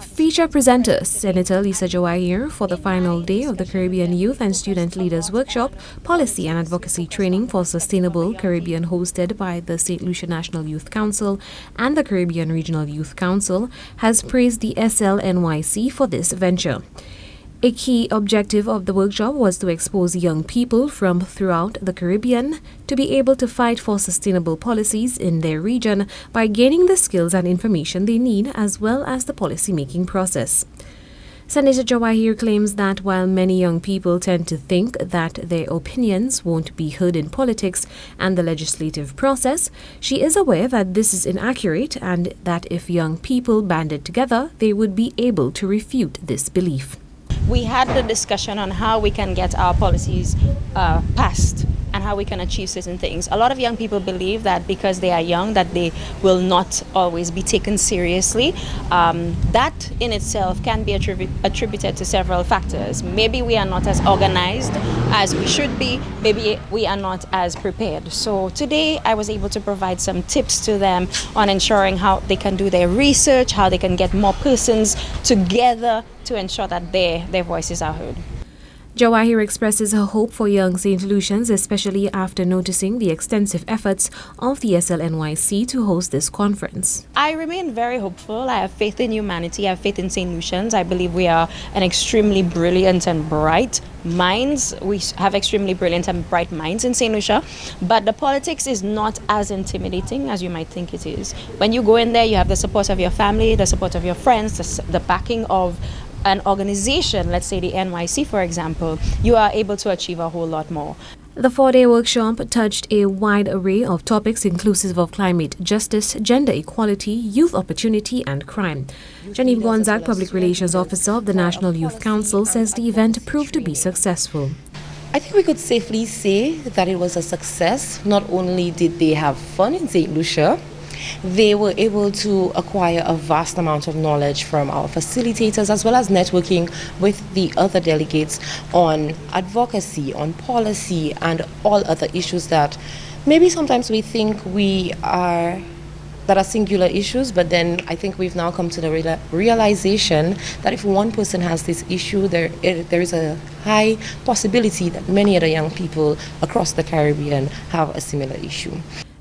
Feature presenter Senator Lisa Jawahir for the final day of the Caribbean Youth and Student Leaders Workshop, Policy and Advocacy Training for Sustainable Caribbean, hosted by the St. Lucia National Youth Council and the Caribbean Regional Youth Council, has praised the SLNYC for this venture. A key objective of the workshop was to expose young people from throughout the Caribbean to be able to fight for sustainable policies in their region by gaining the skills and information they need, as well as the policy-making process. Senator Jawahir claims that while many young people tend to think that their opinions won't be heard in politics and the legislative process, she is aware that this is inaccurate and that if young people banded together, they would be able to refute this belief. We had the discussion on how we can get our policies passed and how we can achieve certain things. A lot of young people believe that because they are young that they will not always be taken seriously. That in itself can be attributed to several factors. Maybe we are not as organized as we should be. Maybe we are not as prepared. So today I was able to provide some tips to them on ensuring how they can do their research, how they can get more persons together to ensure that their voices are heard. Jawahir expresses her hope for young St. Lucians, especially after noticing the extensive efforts of the SLNYC to host this conference. I remain very hopeful. I have faith in humanity. I have faith in St. Lucians. I believe we are an extremely brilliant and bright minds. We have extremely brilliant and bright minds in St. Lucia, but the politics is not as intimidating as you might think it is. When you go in there, you have the support of your family, the support of your friends, the backing of an organization, let's say the NYC for example, you are able to achieve a whole lot more. The 4-day workshop touched a wide array of topics inclusive of climate justice, gender equality, youth opportunity and crime. Genevieve Gonzague, Public Relations Officer of the National Youth Council, says the event proved to be successful. I think we could safely say that it was a success. Not only did they have fun in St. Lucia, they were able to acquire a vast amount of knowledge from our facilitators, as well as networking with the other delegates on advocacy, on policy, and all other issues that maybe sometimes we think that are singular issues, but then I think we've now come to the realization that if one person has this issue, there is a high possibility that many other young people across the Caribbean have a similar issue.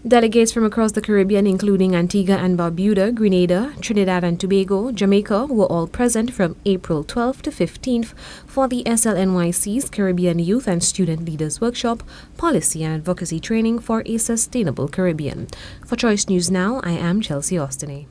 Delegates from across the Caribbean, including Antigua and Barbuda, Grenada, Trinidad and Tobago, Jamaica, were all present from April 12th to 15th for the SLNYC's Caribbean Youth and Student Leaders Workshop, Policy and Advocacy Training for a Sustainable Caribbean. For Choice News Now, I am Chelsea Austinay.